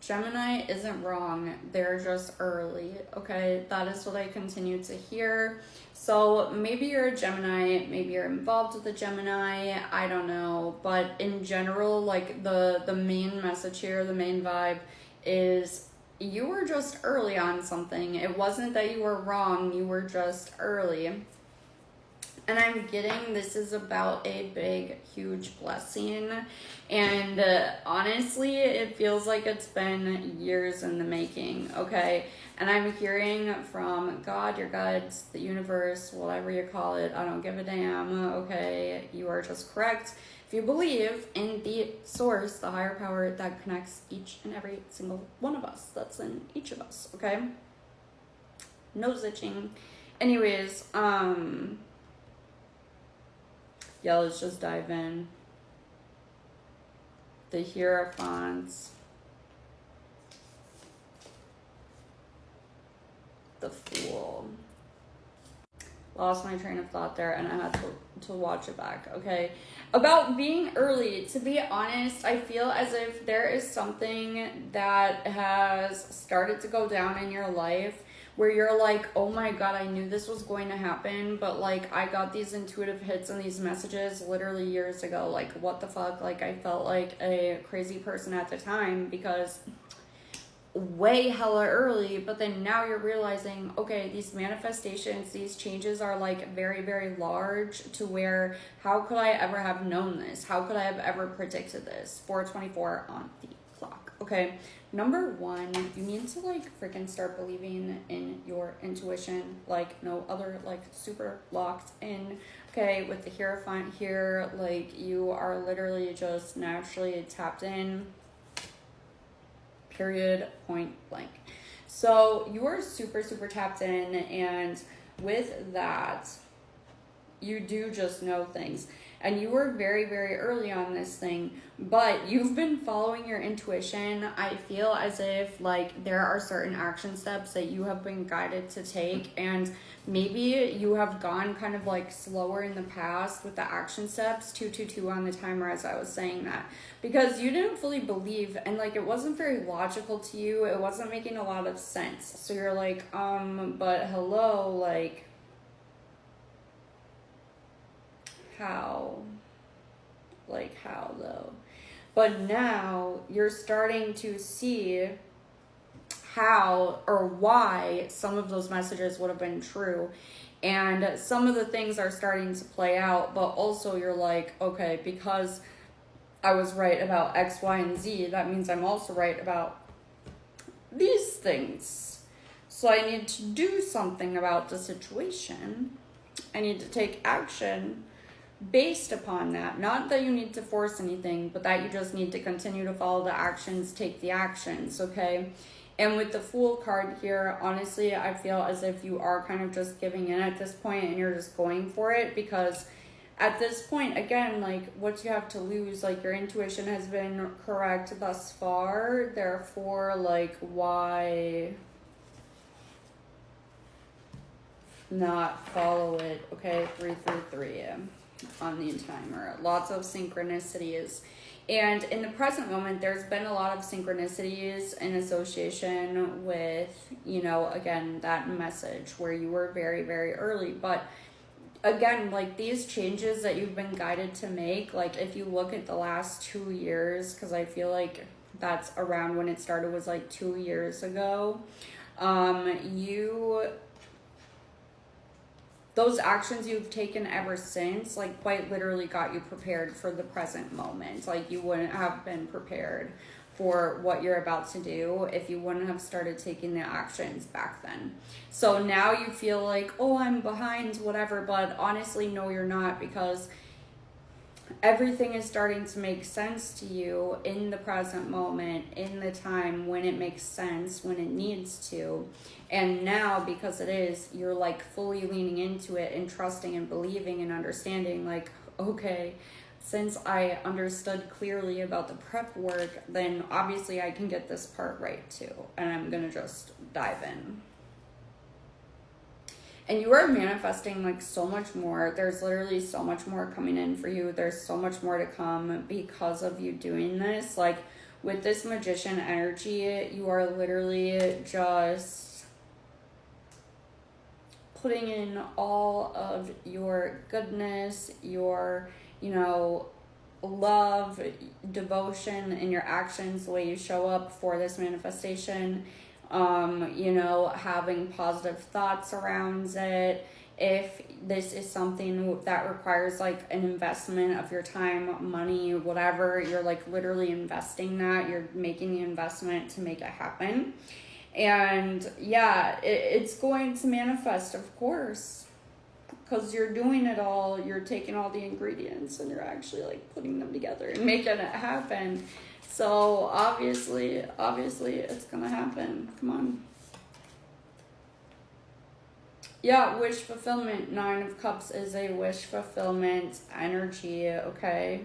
Gemini isn't wrong. They're just early, okay? That is what I continue to hear. So maybe you're a Gemini, maybe you're involved with a Gemini, I don't know. But in general, like the main message here, the main vibe is you were just early on something. It wasn't that you were wrong, you were just early. And I'm getting this is about a big, huge blessing. And honestly, it feels like it's been years in the making, okay? And I'm hearing from God, your guides, the universe, whatever you call it. I don't give a damn, okay? You are just correct. If you believe in the source, the higher power that connects each and every single one of us, that's in each of us, okay? No zitching. Anyways, yeah, let's just dive in. The Hierophants. The Fool. Lost my train of thought there and I had to watch it back, okay? About being early, to be honest, I feel as if there is something that has started to go down in your life where you're like, oh my God, I knew this was going to happen, but like I got these intuitive hits and these messages literally years ago. Like, what the fuck? Like, I felt like a crazy person at the time because way hella early, but then now you're realizing, okay, these manifestations, these changes are like very, very large to where how could I ever have known this? How could I have ever predicted this? 4:24 on the clock. Okay, number one, you need to like freaking start believing in your intuition like no other, like super locked in. Okay, with the Hierophant here, like you are literally just naturally tapped in, period, point blank. So you are super, super tapped in, and with that, you do just know things. And you were very, very early on this thing, but you've been following your intuition. I feel as if like there are certain action steps that you have been guided to take, and maybe you have gone kind of like slower in the past with the action steps, 222 on the timer as I was saying that, because you didn't fully believe and like it wasn't very logical to you. It wasn't making a lot of sense. So you're like, but hello, like, how? Like, how though? But now you're starting to see how or why some of those messages would have been true. And some of the things are starting to play out, but also you're like, okay, because I was right about X, Y, and Z, that means I'm also right about these things. So I need to do something about the situation. I need to take action based upon that. Not that you need to force anything, but that you just need to continue to follow the actions, take the actions, okay? And with the Fool card here, honestly, I feel as if you are kind of just giving in at this point and you're just going for it, because at this point, again, like, what you have to lose, like, your intuition has been correct thus far, therefore, like, why not follow it, okay? 333 on the timer. Lots of synchronicities. And in the present moment, there's been a lot of synchronicities in association with, you know, again, that message where you were very, very early. But again, like these changes that you've been guided to make, like if you look at the last 2 years, because I feel like that's around when it started, was like 2 years ago, those actions you've taken ever since, like quite literally got you prepared for the present moment. Like you wouldn't have been prepared for what you're about to do if you wouldn't have started taking the actions back then. So now you feel like, oh, I'm behind, whatever, but honestly, no, you're not, because everything is starting to make sense to you in the present moment, in the time when it makes sense, when it needs to. And now, because it is, you're like fully leaning into it and trusting and believing and understanding, like, okay, since I understood clearly about the prep work, then obviously I can get this part right too. And I'm gonna just dive in. And you are manifesting like so much more. There's literally so much more coming in for you. There's so much more to come because of you doing this. Like with this Magician energy, you are literally just putting in all of your goodness, your, you know, love, devotion in your actions, the way you show up for this manifestation, you know, having positive thoughts around it. If this is something that requires like an investment of your time, money, whatever, you're like literally investing that, you're making the investment to make it happen. And yeah, it's going to manifest, of course, because you're doing it all. You're taking all the ingredients and you're actually like putting them together and making it happen. So obviously it's gonna happen. Come on. Yeah, wish fulfillment. 9 of Cups is a wish fulfillment energy, okay?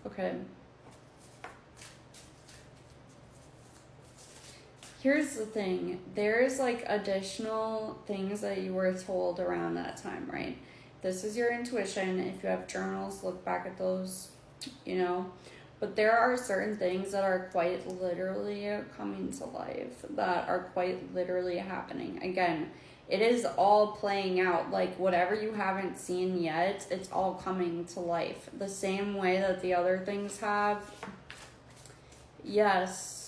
Okay. Here's the thing. There's like additional things that you were told around that time, right? This is your intuition. If you have journals, look back at those, you know. But there are certain things that are quite literally coming to life, that are quite literally happening. Again, it is all playing out. Like whatever you haven't seen yet, it's all coming to life. The same way that the other things have. Yes.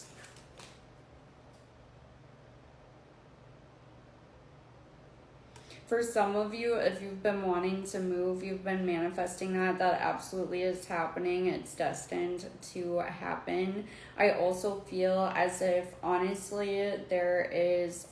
For some of you, if you've been wanting to move, you've been manifesting that absolutely is happening. It's destined to happen. I also feel as if, honestly, there is,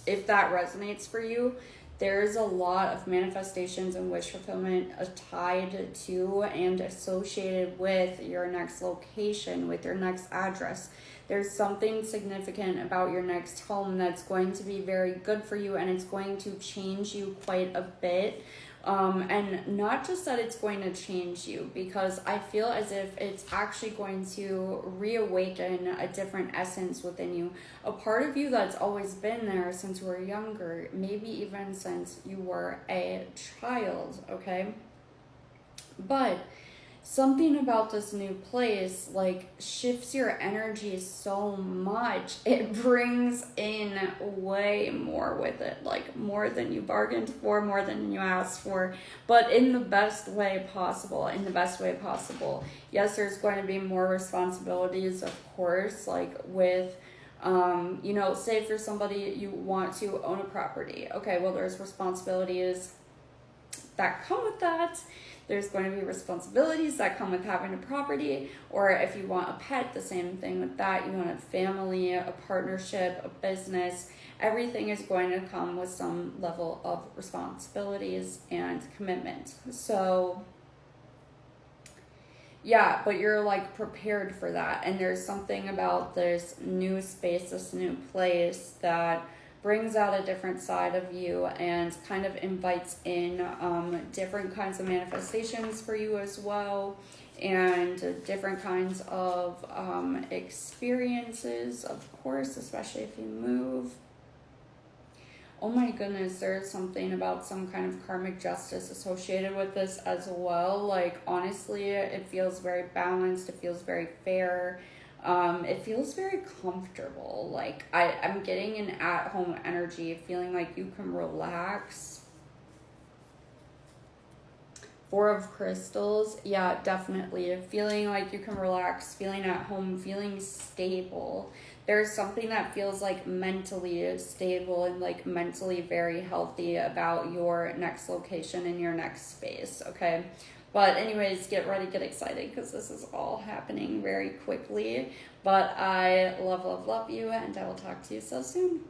if that resonates for you, there's a lot of manifestations and wish fulfillment tied to and associated with your next location, with your next address. There's something significant about your next home that's going to be very good for you, and it's going to change you quite a bit. And not just that it's going to change you, because I feel as if it's actually going to reawaken a different essence within you. A part of you that's always been there since you were younger, maybe even since you were a child, okay? But something about this new place like shifts your energy so much. It brings in way more with it, like more than you bargained for, more than you asked for, but in the best way possible, Yes, there's going to be more responsibilities, of course, like with you know, say for somebody you want to own a property. Okay, well, there's responsibilities that come with that. There's going to be responsibilities that come with having a property, or if you want a pet, the same thing with that. You want a family, a partnership, a business. Everything is going to come with some level of responsibilities and commitment. So yeah, but you're like prepared for that. And there's something about this new space, this new place that brings out a different side of you and kind of invites in different kinds of manifestations for you as well, and different kinds of experiences, of course, especially if you move. Oh my goodness, there's something about some kind of karmic justice associated with this as well. Like, honestly, it feels very balanced. It feels very fair. It feels very comfortable. Like, I'm getting an at-home energy, feeling like you can relax. 4 of Crystals. Yeah, definitely. Feeling like you can relax, feeling at home, feeling stable. There's something that feels like mentally stable and like mentally very healthy about your next location and your next space, okay? But anyways, get ready, get excited, because this is all happening very quickly. But I love, love, love you, and I will talk to you so soon.